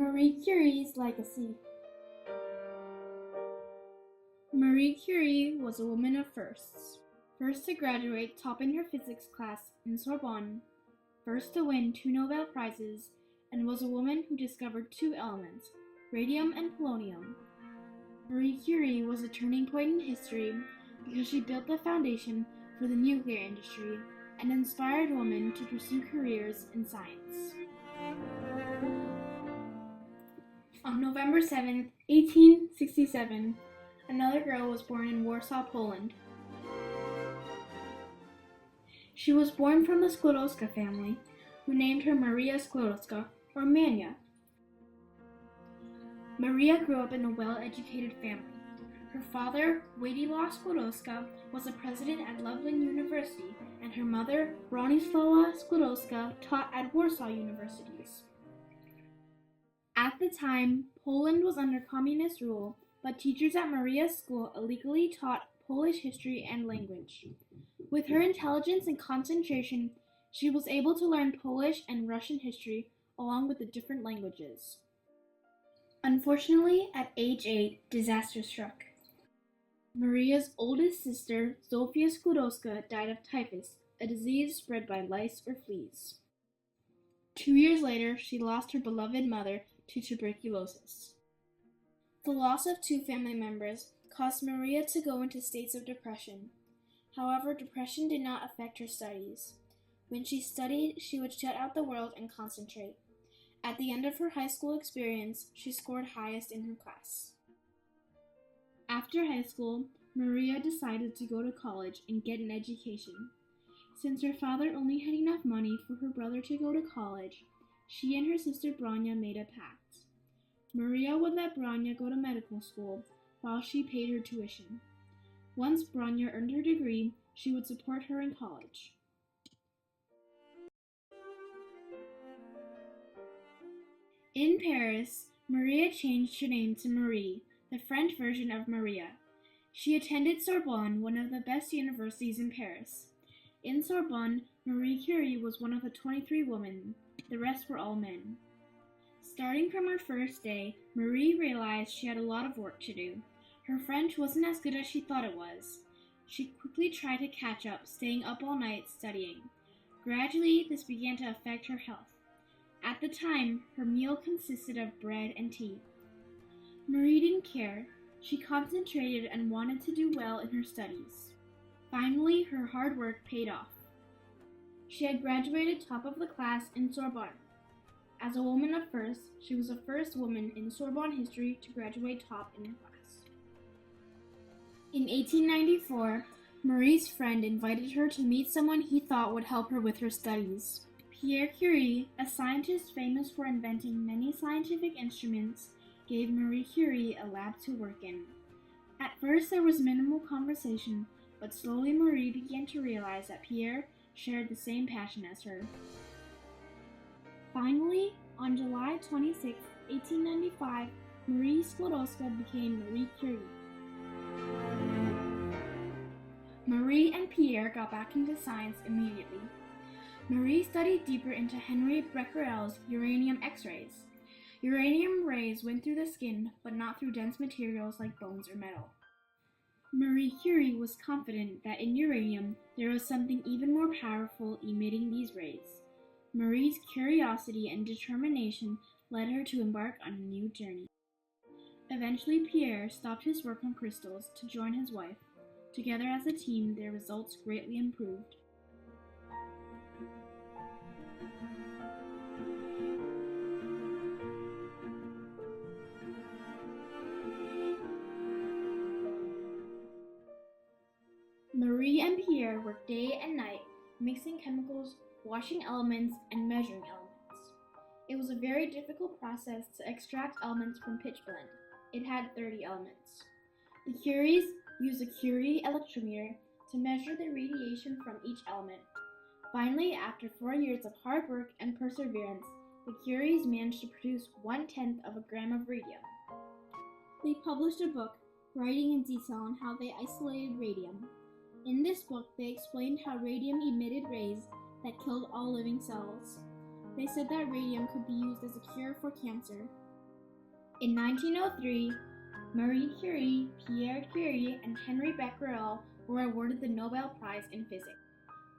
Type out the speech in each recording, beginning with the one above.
Marie Curie's legacy. Marie Curie was a woman of firsts. First to graduate topping her physics class in Sorbonne, first to win 2 Nobel Prizes, and was a woman who discovered 2 elements, radium and polonium. Marie Curie was a turning point in history because she built the foundation for the nuclear industry and inspired women to pursue careers in science. On November 7, 1867, another girl was born in Warsaw, Poland. She was born from the Sklodowska family, who named her Maria Sklodowska, or Mania. Maria grew up in a well-educated family. Her father, Władysław Sklodowska, was a president at Lublin University, and her mother, Bronisława Sklodowska, taught at Warsaw universities. At the time, Poland was under communist rule, but teachers at Maria's school illegally taught Polish history and language. With her intelligence and concentration, she was able to learn Polish and Russian history along with the different languages. Unfortunately, at age 8, disaster struck. Maria's oldest sister, Zofia Sklodowska, died of typhus, a disease spread by lice or fleas. 2 years later, she lost her beloved mother to tuberculosis. The loss of 2 family members caused Maria to go into states of depression. However, depression did not affect her studies. When she studied, she would shut out the world and concentrate. At the end of her high school experience, she scored highest in her class. After high school, Maria decided to go to college and get an education. Since her father only had enough money for her brother to go to college, she and her sister Branya made a pact. Maria would let Branya go to medical school while she paid her tuition. Once Branya earned her degree, she would support her in college. In Paris, Maria changed her name to Marie, the French version of Maria. She attended Sorbonne, one of the best universities in Paris. In Sorbonne, Marie Curie was one of the 23 women. The rest were all men. Starting from her first day, Marie realized she had a lot of work to do. Her French wasn't as good as she thought it was. She quickly tried to catch up, staying up all night studying. Gradually, this began to affect her health. At the time, her meal consisted of bread and tea. Marie didn't care. She concentrated and wanted to do well in her studies. Finally, her hard work paid off. She had graduated top of the class in Sorbonne. As a woman of first, she was the first woman in Sorbonne history to graduate top in her class. In 1894, Marie's friend invited her to meet someone he thought would help her with her studies. Pierre Curie, a scientist famous for inventing many scientific instruments, gave Marie Curie a lab to work in. At first there was minimal conversation, but slowly Marie began to realize that Pierre shared the same passion as her. Finally, on July 26, 1895, Marie Sklodowska became Marie Curie. Marie and Pierre got back into science immediately. Marie studied deeper into Henry Becquerel's uranium X-rays. Uranium rays went through the skin, but not through dense materials like bones or metal. Marie Curie was confident that in uranium there was something even more powerful emitting these rays. Marie's curiosity and determination led her to embark on a new journey. Eventually, Pierre stopped his work on crystals to join his wife. Together as a team, their results greatly improved. Marie and Pierre worked day and night, mixing chemicals, washing elements, and measuring elements. It was a very difficult process to extract elements from pitchblende. It had 30 elements. The Curies used a Curie electrometer to measure the radiation from each element. Finally, after 4 years of hard work and perseverance, the Curies managed to produce 1/10 of a gram of radium. They published a book, writing in detail on how they isolated radium. In this book, they explained how radium emitted rays that killed all living cells. They said that radium could be used as a cure for cancer. In 1903, Marie Curie, Pierre Curie, and Henri Becquerel were awarded the Nobel Prize in Physics.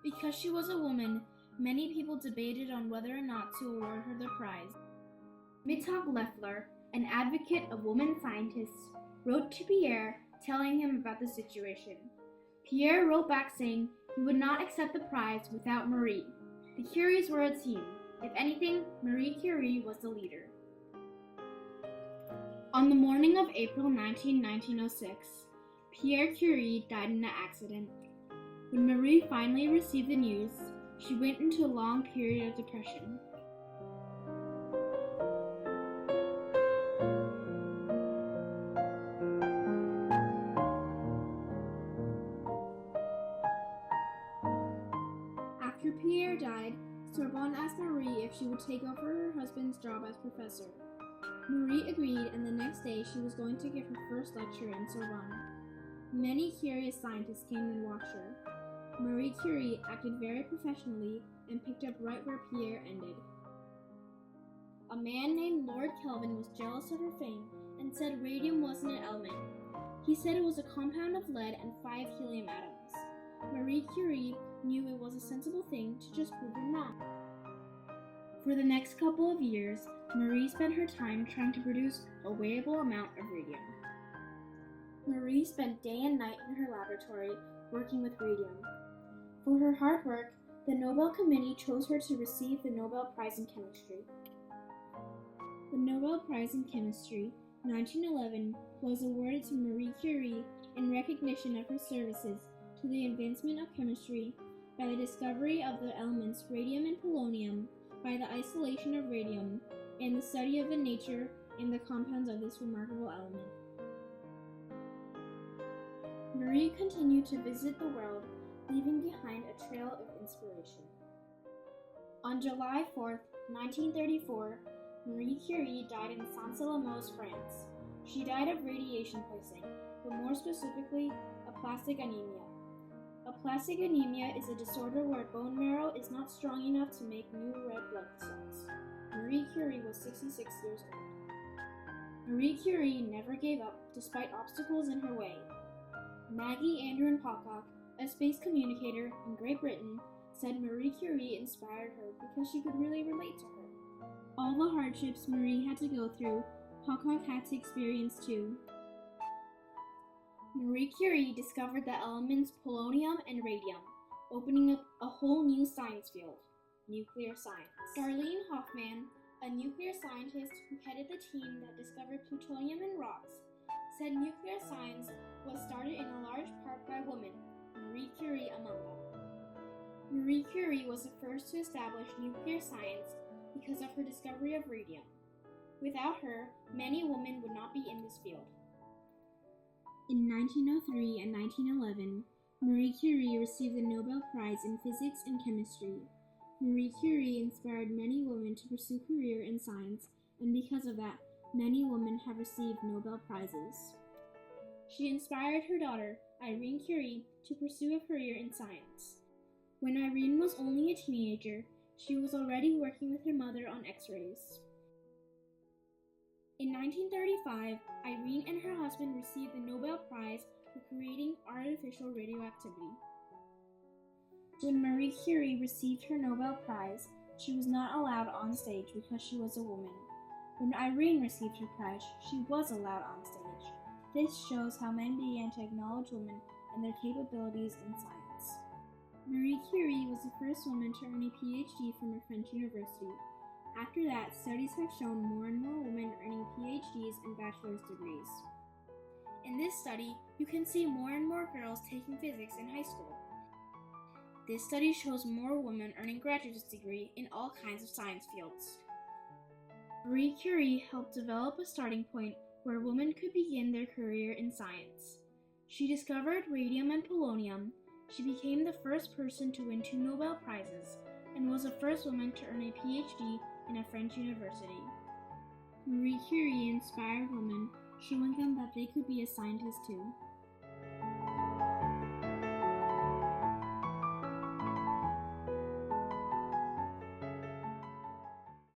Because she was a woman, many people debated on whether or not to award her the prize. Mittag Leffler, an advocate of women scientists, wrote to Pierre telling him about the situation. Pierre wrote back saying he would not accept the prize without Marie. The Curies were a team. If anything, Marie Curie was the leader. On the morning of April 19, 1906, Pierre Curie died in an accident. When Marie finally received the news, she went into a long period of depression. After Pierre died, Sorbonne asked Marie if she would take over her husband's job as professor. Marie agreed, and the next day she was going to give her first lecture in Sorbonne. Many curious scientists came and watched her. Marie Curie acted very professionally and picked up right where Pierre ended. A man named Lord Kelvin was jealous of her fame and said radium wasn't an element. He said it was a compound of lead and 5 helium atoms. Marie Curie knew it was a sensible thing to just prove him wrong. For the next couple of years, Marie spent her time trying to produce a weighable amount of radium. Marie spent day and night in her laboratory working with radium. For her hard work, the Nobel Committee chose her to receive the Nobel Prize in Chemistry. The Nobel Prize in Chemistry, 1911, was awarded to Marie Curie in recognition of her services to the advancement of chemistry by the discovery of the elements radium and polonium, by the isolation of radium, and the study of the nature and the compounds of this remarkable element. Marie continued to visit the world, leaving behind a trail of inspiration. On July 4, 1934, Marie Curie died in Saint-Salomos, France. She died of radiation poisoning, but more specifically, aplastic anemia. Aplastic anemia is a disorder where bone marrow is not strong enough to make new red blood cells. Marie Curie was 66 years old. Marie Curie never gave up despite obstacles in her way. Maggie Andrew Pocock, a space communicator in Great Britain, said Marie Curie inspired her because she could really relate to her. All the hardships Marie had to go through, Pocock had to experience too. Marie Curie discovered the elements polonium and radium, opening up a whole new science field, nuclear science. Darlene Hoffman, a nuclear scientist who headed the team that discovered plutonium in rocks, said nuclear science was started in a large part by women, Marie Curie among them. Marie Curie was the first to establish nuclear science because of her discovery of radium. Without her, many women would not be in this field. In 1903 and 1911, Marie Curie received the Nobel Prize in Physics and Chemistry. Marie Curie inspired many women to pursue a career in science, and because of that, many women have received Nobel Prizes. She inspired her daughter, Irene Curie, to pursue a career in science. When Irene was only a teenager, she was already working with her mother on X-rays. In 1935, Irene and her husband received the Nobel Prize for creating artificial radioactivity. When Marie Curie received her Nobel Prize, she was not allowed on stage because she was a woman. When Irene received her prize, she was allowed on stage. This shows how men began to acknowledge women and their capabilities in science. Marie Curie was the first woman to earn a PhD from a French university. After that, studies have shown more and more women earning PhDs and bachelor's degrees. In this study, you can see more and more girls taking physics in high school. This study shows more women earning graduate degree in all kinds of science fields. Marie Curie helped develop a starting point where women could begin their career in science. She discovered radium and polonium. She became the first person to win 2 Nobel Prizes and was the first woman to earn a PhD in a French university. Marie Curie inspired women, showing them that they could be a scientist too.